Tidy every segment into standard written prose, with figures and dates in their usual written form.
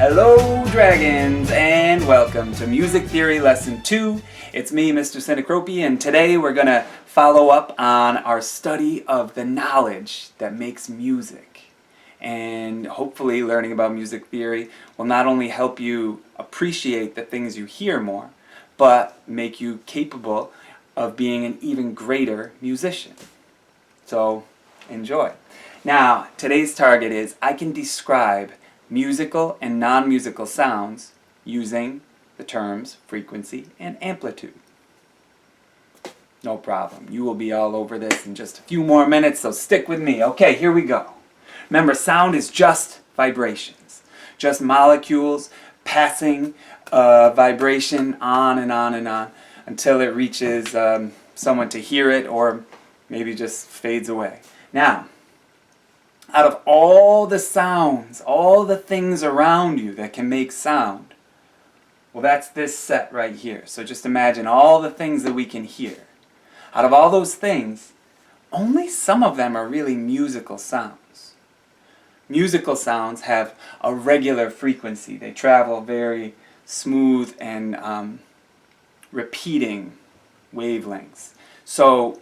Hello dragons, and welcome to Music Theory Lesson 2. It's me, Mr. Cinecropi, and today we're going to follow up on our study of the knowledge that makes music. And hopefully learning about music theory will not only help you appreciate the things you hear more, but make you capable of being an even greater musician. So, enjoy. Now, today's target is I can describe musical and non-musical sounds using the terms frequency and amplitude. No problem. You will be all over this in just a few more minutes, so stick with me. Okay, here we go. Remember, sound is just vibrations. Just molecules passing vibration on and on and on until it reaches someone to hear it or maybe just fades away. Now, out of all the sounds, all the things around you that can make sound, well, that's this set right here. So just imagine all the things that we can hear. Out of all those things, only some of them are really musical sounds. Musical sounds have a regular frequency. They travel very smooth and repeating wavelengths. So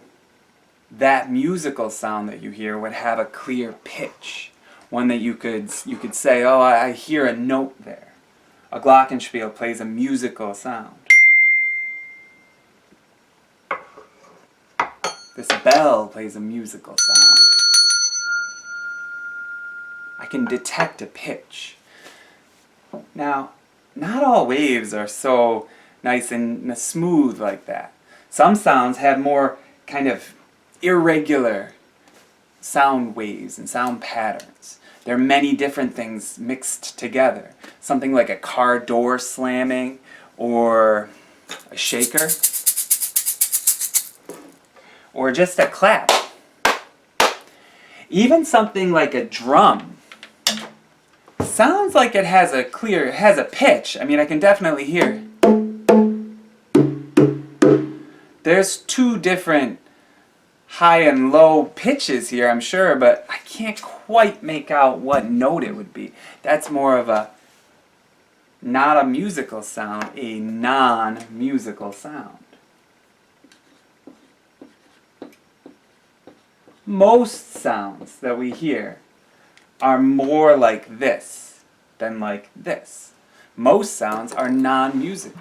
that musical sound that you hear would have a clear pitch, one that you could say, oh, I hear a note there. A glockenspiel plays a musical sound. This bell plays a musical sound. I can detect a pitch. Now, not all waves are so nice and smooth like that. Some sounds have more kind of irregular sound waves and sound patterns. There are many different things mixed together. Something like a car door slamming or a shaker or just a clap. Even something like a drum sounds like it has a pitch. I mean, I can definitely hear. There's two different high and low pitches here, I'm sure, but I can't quite make out what note it would be. That's more of a, not a musical sound, a non-musical sound. Most sounds that we hear are more like this than like this. Most sounds are non-musical.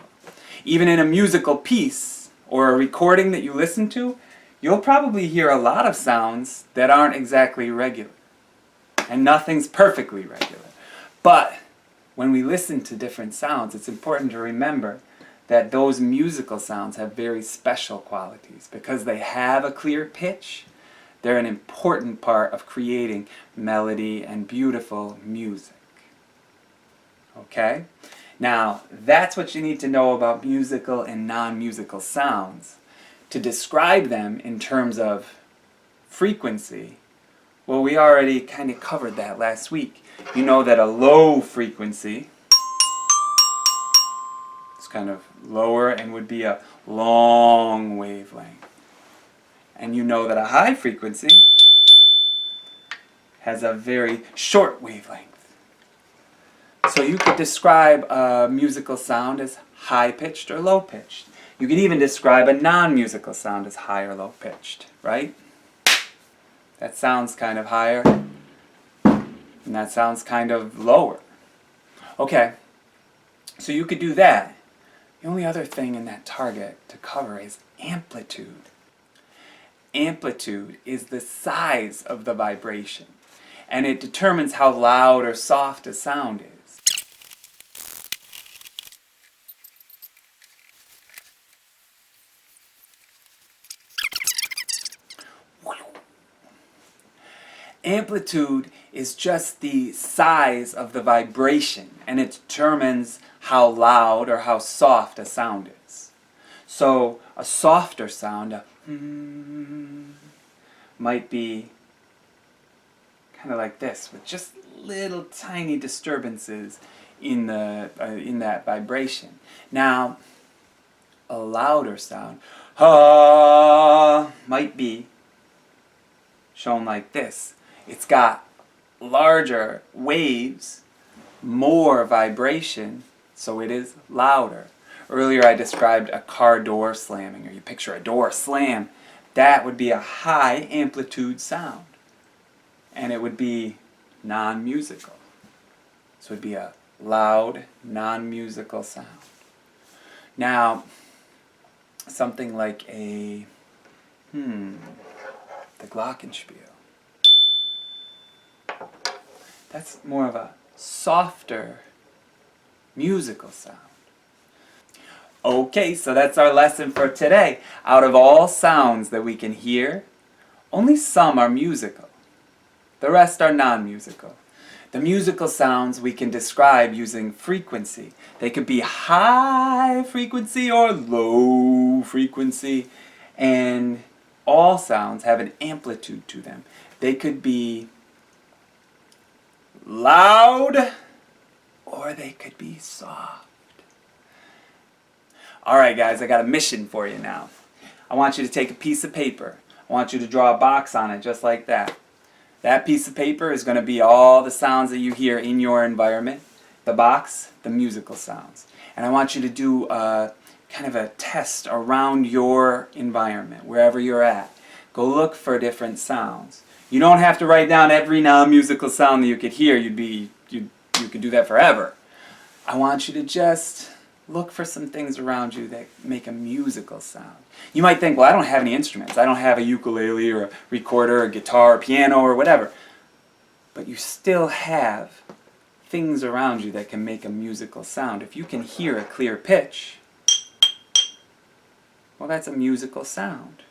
Even in a musical piece or a recording that you listen to, you'll probably hear a lot of sounds that aren't exactly regular. And nothing's perfectly regular. But when we listen to different sounds, it's important to remember that those musical sounds have very special qualities. Because they have a clear pitch, they're an important part of creating melody and beautiful music. Okay? Now, that's what you need to know about musical and non-musical sounds. To describe them in terms of frequency, well, we already kind of covered that last week. You know that a low frequency is kind of lower and would be a long wavelength. And you know that a high frequency has a very short wavelength. So you could describe a musical sound as high-pitched or low-pitched. You could even describe a non-musical sound as high or low-pitched, right? That sounds kind of higher, and that sounds kind of lower. Okay, so you could do that. The only other thing in that target to cover is amplitude. Amplitude is the size of the vibration, and it determines how loud or soft a sound is. Amplitude is just the size of the vibration, and it determines how loud or how soft a sound is. So a softer sound, a might be kind of like this, with just little tiny disturbances in that vibration. Now, a louder sound, might be shown like this. It's got larger waves more vibration, so it is louder. Earlier I described a car door slamming, or you picture a door slam. That would be a high amplitude sound, and it would be non-musical. So it would be a loud, non-musical sound. Now, something like the glockenspiel. That's more of a softer musical sound. Okay, so that's our lesson for today. Out of all sounds that we can hear, only some are musical. The rest are non-musical. The musical sounds we can describe using frequency. They could be high frequency or low frequency, and all sounds have an amplitude to them. They could be loud or they could be soft. Alright guys, I got a mission for you now. I want you to take a piece of paper. I want you to draw a box on it just like that. That piece of paper is going to be all the sounds that you hear in your environment. The box, the musical sounds. And I want you to do kind of a test around your environment, wherever you're at. Go look for different sounds. You don't have to write down every non-musical sound that you could hear. You could do that forever. I want you to just look for some things around you that make a musical sound. You might think, well, I don't have any instruments. I don't have a ukulele or a recorder or a guitar or piano or whatever. But you still have things around you that can make a musical sound. If you can hear a clear pitch, well, that's a musical sound.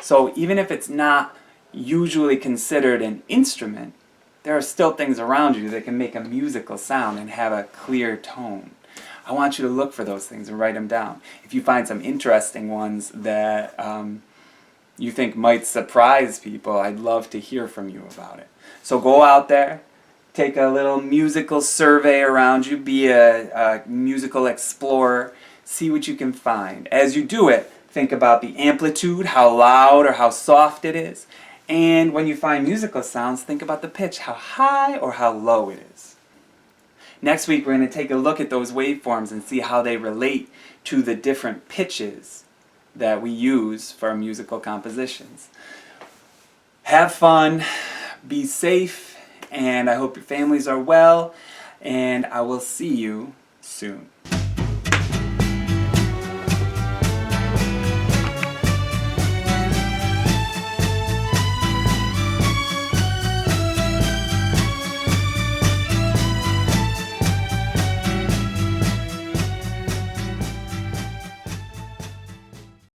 So even if it's not usually considered an instrument, there are still things around you that can make a musical sound and have a clear tone. I want you to look for those things and write them down. If you find some interesting ones that you think might surprise people, I'd love to hear from you about it. So go out there, take a little musical survey around you, be a musical explorer, see what you can find. As you do it, think about the amplitude, how loud or how soft it is. And when you find musical sounds, think about the pitch, how high or how low it is. Next week, we're going to take a look at those waveforms and see how they relate to the different pitches that we use for our musical compositions. Have fun, be safe, and I hope your families are well, and I will see you soon.